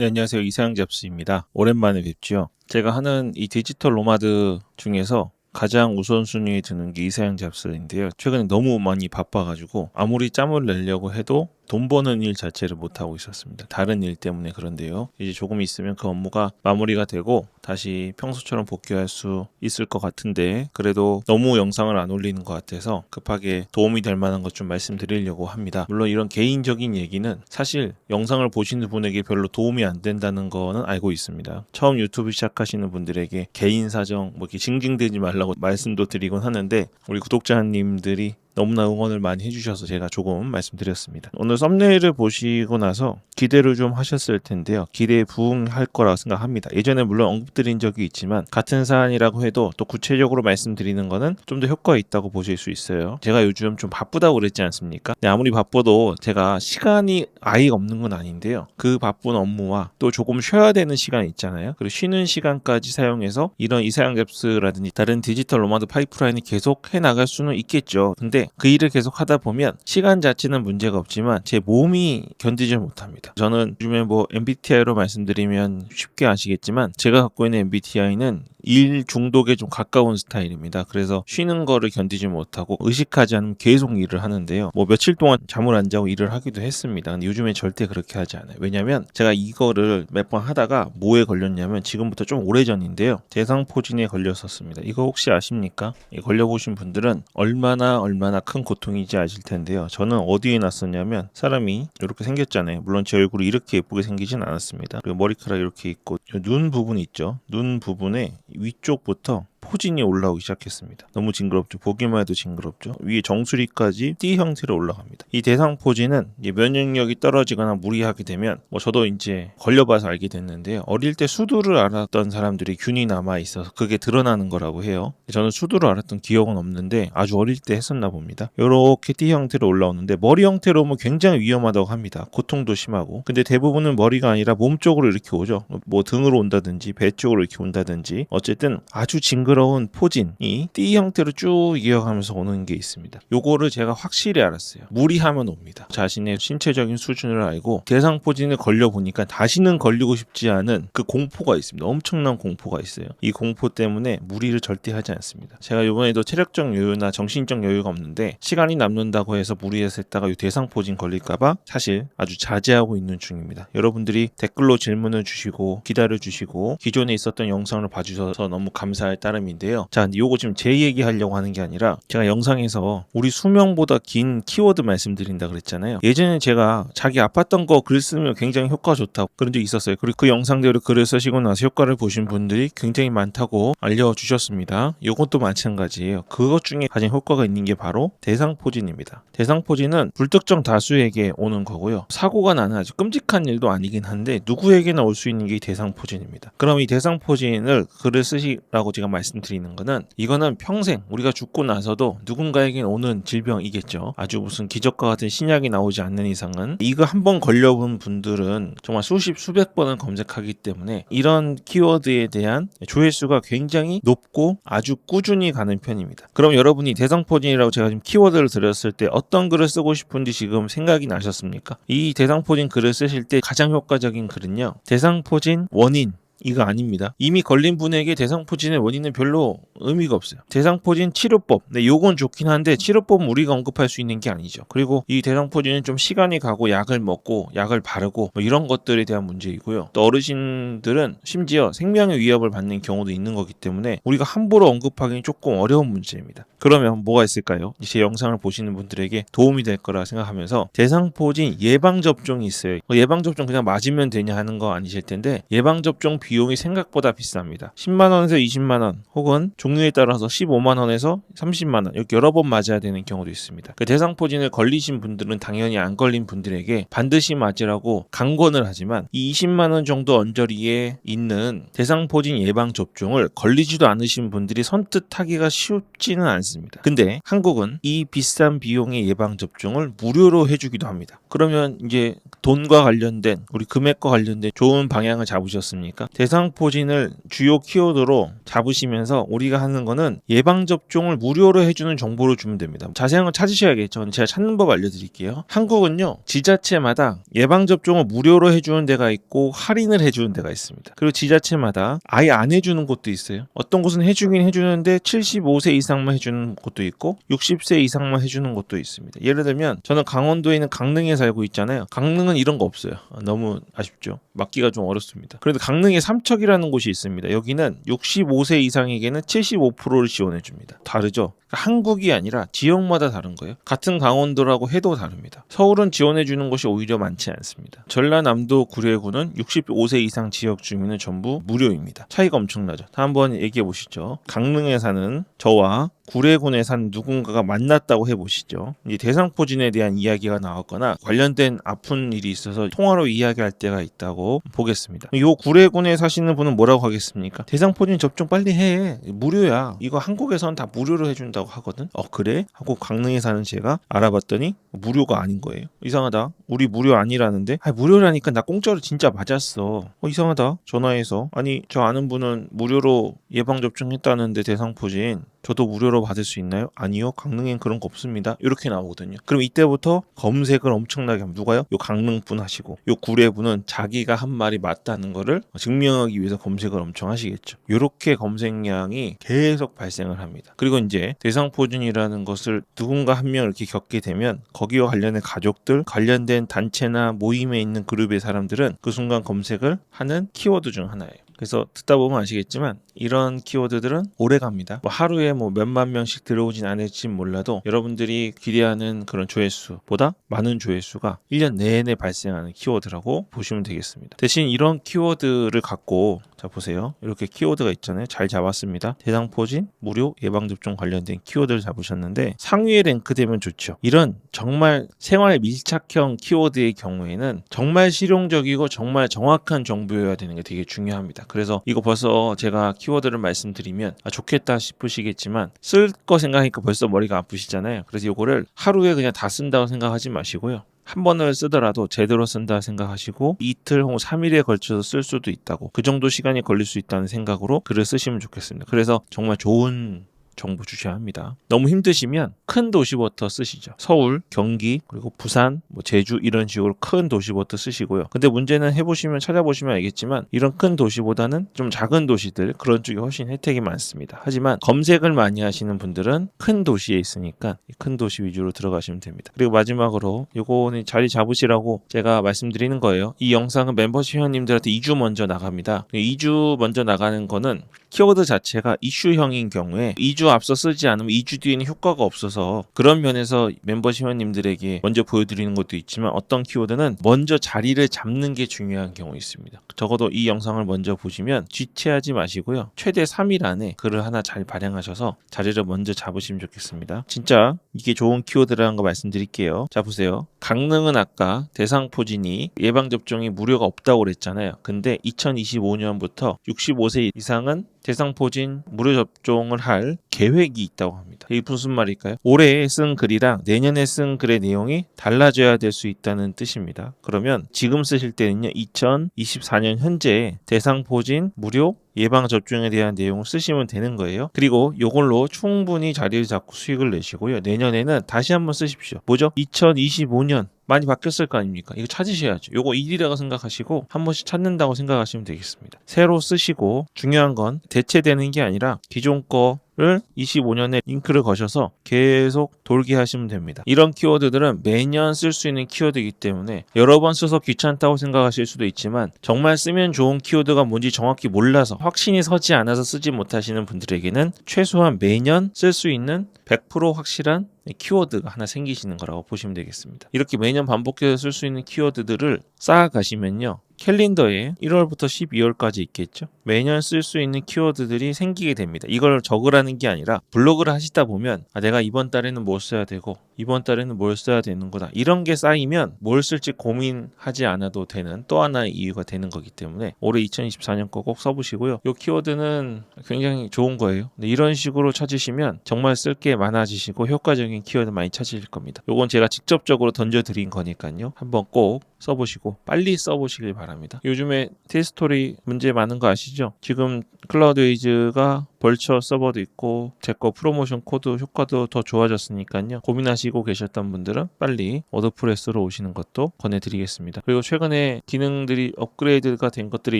네, 안녕하세요. 이상형 잡스입니다. 오랜만에 뵙죠. 제가 하는 이 디지털 노마드 중에서 가장 우선순위에 드는 게 이상형 잡스인데요. 최근에 너무 많이 바빠가지고 아무리 짬을 내려고 해도 돈 버는 일 자체를 못하고 있었습니다. 다른 일 때문에 그런데요. 이제 조금 있으면 그 업무가 마무리가 되고 다시 평소처럼 복귀할 수 있을 것 같은데, 그래도 너무 영상을 안 올리는 것 같아서 급하게 도움이 될 만한 것 좀 말씀드리려고 합니다. 물론 이런 개인적인 얘기는 사실 영상을 보시는 분에게 별로 도움이 안 된다는 거는 알고 있습니다. 처음 유튜브 시작하시는 분들에게 개인 사정 뭐 이렇게 징징대지 말라고 말씀도 드리곤 하는데, 우리 구독자님들이 너무나 응원을 많이 해주셔서 제가 조금 말씀드렸습니다. 오늘 썸네일을 보시고 나서 기대를 좀 하셨을 텐데요. 기대에 부응할 거라고 생각합니다. 예전에 물론 언급드린 적이 있지만 같은 사안이라고 해도 또 구체적으로 말씀드리는 거는 좀 더 효과가 있다고 보실 수 있어요. 제가 요즘 좀 바쁘다고 그랬지 않습니까? 근데 아무리 바빠도 제가 시간이 아예 없는 건 아닌데요. 그 바쁜 업무와 또 조금 쉬어야 되는 시간이 있잖아요. 그리고 쉬는 시간까지 사용해서 이런 이사양 앱스라든지 다른 디지털 노마드 파이프라인을 계속 해나갈 수는 있겠죠. 근데 그 일을 계속 하다 보면 시간 자체는 문제가 없지만 제 몸이 견디질 못합니다. 저는 요즘에 뭐 MBTI로 말씀드리면 쉽게 아시겠지만 제가 갖고 있는 MBTI는 일 중독에 좀 가까운 스타일입니다. 그래서 쉬는 거를 견디지 못하고 의식하지 않으면 계속 일을 하는데요. 뭐 며칠 동안 잠을 안 자고 일을 하기도 했습니다. 근데 요즘에 절대 그렇게 하지 않아요. 왜냐면 제가 이거를 몇 번 하다가 뭐에 걸렸냐면 지금부터 좀 오래전인데요. 대상포진에 걸렸었습니다. 이거 혹시 아십니까? 걸려보신 분들은 얼마나 큰 고통인지 아실 텐데요. 저는 어디에 났었냐면 사람이 이렇게 생겼잖아요. 물론 제 얼굴이 이렇게 예쁘게 생기진 않았습니다. 그리고 머리카락 이렇게 있고 눈 부분이 있죠. 눈 부분에 위쪽부터 포진이 올라오기 시작했습니다. 너무 징그럽죠. 보기만 해도 징그럽죠. 위에 정수리까지 띠 형태로 올라갑니다. 이 대상포진은 면역력이 떨어지거나 무리하게 되면 저도 이제 걸려봐서 알게 됐는데요. 어릴 때 수두를 앓았던 사람들이 균이 남아 있어서 그게 드러나는 거라고 해요. 저는 수두를 앓았던 기억은 없는데 아주 어릴 때 했었나 봅니다. 이렇게 띠 형태로 올라오는데 머리 형태로 오면 굉장히 위험하다고 합니다. 고통도 심하고. 근데 대부분은 머리가 아니라 몸 쪽으로 이렇게 오죠. 뭐 등으로 온다든지 배 쪽으로 이렇게 온다든지, 어쨌든 아주 징그러운 포진이 띠 형태로 쭉 이어가면서 오는 게 있습니다. 요거를 제가 확실히 알았어요. 무리하면 옵니다. 자신의 신체적인 수준을 알고 대상포진에 걸려보니까 다시는 걸리고 싶지 않은 그 공포가 있습니다. 엄청난 공포가 있어요. 이 공포 때문에 무리를 절대 하지 않습니다. 제가 이번에도 체력적 여유나 정신적 여유가 없는데 시간이 남는다고 해서 무리해서 했다가 이 대상포진 걸릴까봐 사실 아주 자제하고 있는 중입니다. 여러분들이 댓글로 질문을 주시고 기다려주시고 기존에 있었던 영상을 봐주셔서 너무 감사할 따름인데요. 자, 요거 지금 제 얘기하려고 하는 게 아니라 제가 영상에서 우리 수명보다 긴 키워드 말씀드린다 그랬잖아요. 예전에 제가 자기 아팠던 거 글 쓰면 굉장히 효과 좋다고 그런 적이 있었어요. 그리고 그 영상대로 글을 쓰시고 나서 효과를 보신 분들이 굉장히 많다고 알려주셨습니다. 요것도 마찬가지예요. 그것 중에 가장 효과가 있는 게 바로 대상포진입니다. 대상포진은 불특정 다수에게 오는 거고요. 사고가 나는 아주 끔찍한 일도 아니긴 한데 누구에게나 올 수 있는 게 대상포진입니다. 그럼 이 대상포진을 글을 쓰시라고 제가 말씀드리는 거는, 이거는 평생 우리가 죽고 나서도 누군가에게 오는 질병이겠죠. 아주 무슨 기적과 같은 신약이 나오지 않는 이상은. 이거 한번 걸려본 분들은 정말 수백 번을 검색하기 때문에 이런 키워드에 대한 조회수가 굉장히 높고 아주 꾸준히 가는 편입니다. 그럼 여러분이 대상포진이라고 제가 지금 키워드를 드렸을 때 어떤 글을 쓰고 싶은지 지금 생각이 나셨습니까? 이 대상포진 글을 쓰실 때 가장 효과적인 글은요, 대상포진 원인 이거 아닙니다. 이미 걸린 분에게 대상포진의 원인은 별로 의미가 없어요. 대상포진 치료법, 네, 요건 좋긴 한데 치료법은 우리가 언급할 수 있는 게 아니죠. 그리고 이 대상포진은 좀 시간이 가고 약을 먹고 약을 바르고 이런 것들에 대한 문제이고요. 또 어르신들은 심지어 생명의 위협을 받는 경우도 있는 거기 때문에 우리가 함부로 언급하기는 조금 어려운 문제입니다. 그러면 뭐가 있을까요? 제 영상을 보시는 분들에게 도움이 될 거라 생각하면서, 대상포진 예방접종이 있어요. 예방접종 그냥 맞으면 되냐 하는 거 아니실 텐데, 예방접종 비용이 생각보다 비쌉니다. 10만원에서 20만원 혹은 종류에 따라서 15만원에서 30만원 이렇게 여러 번 맞아야 되는 경우도 있습니다. 그 대상포진을 걸리신 분들은 당연히 안 걸린 분들에게 반드시 맞으라고 강권을 하지만, 이 20만원 정도 언저리에 있는 대상포진 예방접종을 걸리지도 않으신 분들이 선뜻하기가 쉽지는 않습니다. 근데 한국은 이 비싼 비용의 예방접종을 무료로 해주기도 합니다. 그러면 이제 돈과 관련된, 우리 금액과 관련된 좋은 방향을 잡으셨습니까? 대상포진을 주요 키워드로 잡으시면서 우리가 하는 거는 예방접종을 무료로 해주는 정보를 주면 됩니다. 자세한 건 찾으셔야겠죠. 제가 찾는 법 알려드릴게요. 한국은요, 지자체마다 예방접종을 무료로 해주는 데가 있고 할인을 해주는 데가 있습니다. 그리고 지자체마다 아예 안 해주는 곳도 있어요. 어떤 곳은 해주긴 해주는데 75세 이상만 해주는 곳도 있고 60세 이상만 해주는 곳도 있습니다. 예를 들면 저는 강원도에 있는 강릉에 살고 있잖아요. 강릉은 이런 거 없어요. 너무 아쉽죠. 맞기가 좀 어렵습니다. 그래도 강릉에 삼척이라는 곳이 있습니다. 여기는 65세 이상에게는 75%를 지원해 줍니다. 다르죠? 한국이 아니라 지역마다 다른 거예요. 같은 강원도라고 해도 다릅니다. 서울은 지원해 주는 곳이 오히려 많지 않습니다. 전라남도 구례구는 65세 이상 지역 주민은 전부 무료입니다. 차이가 엄청나죠. 한번 얘기해 보시죠. 강릉에 사는 저와 구례군에 산 누군가가 만났다고 해보시죠. 이 대상포진에 대한 이야기가 나왔거나 관련된 아픈 일이 있어서 통화로 이야기할 때가 있다고 보겠습니다. 이 구례군에 사시는 분은 뭐라고 하겠습니까? 대상포진 접종 빨리 해. 무료야. 이거 한국에서는 다 무료로 해준다고 하거든. 그래? 하고 강릉에 사는 제가 알아봤더니 무료가 아닌 거예요. 이상하다. 우리 무료 아니라는데? 무료라니까 나 공짜로 진짜 맞았어. 이상하다. 전화해서 아니 저 아는 분은 무료로 예방접종 했다는데 대상포진 저도 무료로 받을 수 있나요? 아니요. 강릉엔 그런 거 없습니다. 이렇게 나오거든요. 그럼 이때부터 검색을 엄청나게 하면 누가요? 요 강릉분 하시고 요 구례분은 자기가 한 말이 맞다는 거를 증명하기 위해서 검색을 엄청 하시겠죠. 이렇게 검색량이 계속 발생을 합니다. 그리고 이제 대상포진이라는 것을 누군가 한 명 이렇게 겪게 되면 거기와 관련된 가족들, 관련된 단체나 모임에 있는 그룹의 사람들은 그 순간 검색을 하는 키워드 중 하나예요. 그래서 듣다 보면 아시겠지만 이런 키워드들은 오래 갑니다. 하루에 몇만 명씩 들어오진 않을지 몰라도 여러분들이 기대하는 그런 조회수보다 많은 조회수가 1년 내내 발생하는 키워드라고 보시면 되겠습니다. 대신 이런 키워드를 갖고 자 보세요. 이렇게 키워드가 있잖아요. 잘 잡았습니다. 대상포진, 무료, 예방접종 관련된 키워드를 잡으셨는데 상위에 랭크되면 좋죠. 이런 정말 생활 밀착형 키워드의 경우에는 정말 실용적이고 정말 정확한 정보여야 되는 게 되게 중요합니다. 그래서 이거 벌써 제가 키워드를 말씀드리면 좋겠다 싶으시겠지만 쓸 거 생각하니까 벌써 머리가 아프시잖아요. 그래서 이거를 하루에 그냥 다 쓴다고 생각하지 마시고요. 한 번을 쓰더라도 제대로 쓴다 생각하시고 이틀 혹은 3일에 걸쳐서 쓸 수도 있다고 그 정도 시간이 걸릴 수 있다는 생각으로 글을 쓰시면 좋겠습니다. 그래서 정말 좋은 정보 주셔야 합니다. 너무 힘드시면 큰 도시부터 쓰시죠. 서울, 경기, 그리고 부산, 제주 이런 식으로 큰 도시부터 쓰시고요. 근데 문제는 해보시면 찾아보시면 알겠지만 이런 큰 도시보다는 좀 작은 도시들 그런 쪽이 훨씬 혜택이 많습니다. 하지만 검색을 많이 하시는 분들은 큰 도시에 있으니까 큰 도시 위주로 들어가시면 됩니다. 그리고 마지막으로 요거는 자리 잡으시라고 제가 말씀드리는 거예요. 이 영상은 멤버십 회원님들한테 2주 먼저 나갑니다. 2주 먼저 나가는 거는 키워드 자체가 이슈형인 경우에 2주 앞서 쓰지 않으면 2주 뒤에는 효과가 없어서 그런 면에서 멤버십 회원님들에게 먼저 보여드리는 것도 있지만 어떤 키워드는 먼저 자리를 잡는 게 중요한 경우 있습니다. 적어도 이 영상을 먼저 보시면 지체하지 마시고요. 최대 3일 안에 글을 하나 잘 발행하셔서 자리를 먼저 잡으시면 좋겠습니다. 진짜 이게 좋은 키워드라는 거 말씀드릴게요. 자 보세요. 강릉은 아까 대상포진이 예방접종이 무료가 없다고 그랬잖아요. 근데 2025년부터 65세 이상은 대상포진 무료 접종을 할 계획이 있다고 합니다. 이게 무슨 말일까요? 올해 쓴 글이랑 내년에 쓴 글의 내용이 달라져야 될 수 있다는 뜻입니다. 그러면 지금 쓰실 때는요. 2024년 현재 대상포진 무료 예방접종에 대한 내용을 쓰시면 되는 거예요. 그리고 이걸로 충분히 자리를 잡고 수익을 내시고요. 내년에는 다시 한번 쓰십시오. 뭐죠? 2025년 많이 바뀌었을 거 아닙니까? 이거 찾으셔야죠. 요거 일이라고 생각하시고 한 번씩 찾는다고 생각하시면 되겠습니다. 새로 쓰시고 중요한 건 대체되는 게 아니라 기존 거를 25년에 링크를 거셔서 계속 돌게 하시면 됩니다. 이런 키워드들은 매년 쓸 수 있는 키워드이기 때문에 여러 번 써서 귀찮다고 생각하실 수도 있지만 정말 쓰면 좋은 키워드가 뭔지 정확히 몰라서 확신이 서지 않아서 쓰지 못하시는 분들에게는 최소한 매년 쓸 수 있는 100% 확실한 키워드가 하나 생기시는 거라고 보시면 되겠습니다. 이렇게 매년 반복해서 쓸 수 있는 키워드들을 쌓아가시면요. 캘린더에 1월부터 12월까지 있겠죠. 매년 쓸 수 있는 키워드들이 생기게 됩니다. 이걸 적으라는 게 아니라 블로그를 하시다 보면 내가 이번 달에는 뭘 써야 되고 이번 달에는 뭘 써야 되는 거다. 이런 게 쌓이면 뭘 쓸지 고민하지 않아도 되는 또 하나의 이유가 되는 거기 때문에 올해 2024년 거 꼭 써보시고요. 이 키워드는 굉장히 좋은 거예요. 이런 식으로 찾으시면 정말 쓸 게 많아지시고 효과적인 키워드 많이 찾으실 겁니다. 이건 제가 직접적으로 던져드린 거니까요. 한번 꼭 써보시고 빨리 써보시길 바랍니다. 요즘에 티스토리 문제 많은 거 아시죠? 지금 클라우드웨이즈가 벌처 서버도 있고 제 거 프로모션 코드 효과도 더 좋아졌으니까요. 고민하시고 계셨던 분들은 빨리 워드프레스로 오시는 것도 권해드리겠습니다. 그리고 최근에 기능들이 업그레이드가 된 것들이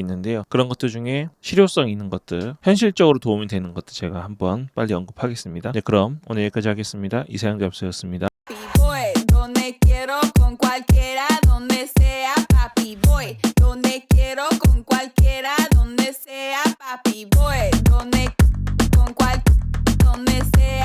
있는데요. 그런 것들 중에 실효성 있는 것들, 현실적으로 도움이 되는 것들 제가 한번 빨리 언급하겠습니다. 네, 그럼 오늘 여기까지 하겠습니다. 이사영 잡스였습니다. Voy donde quiero con cualquiera, donde sea, papi. Voy donde quiero con cualquiera, donde sea, papi. Voy donde con cual donde sea.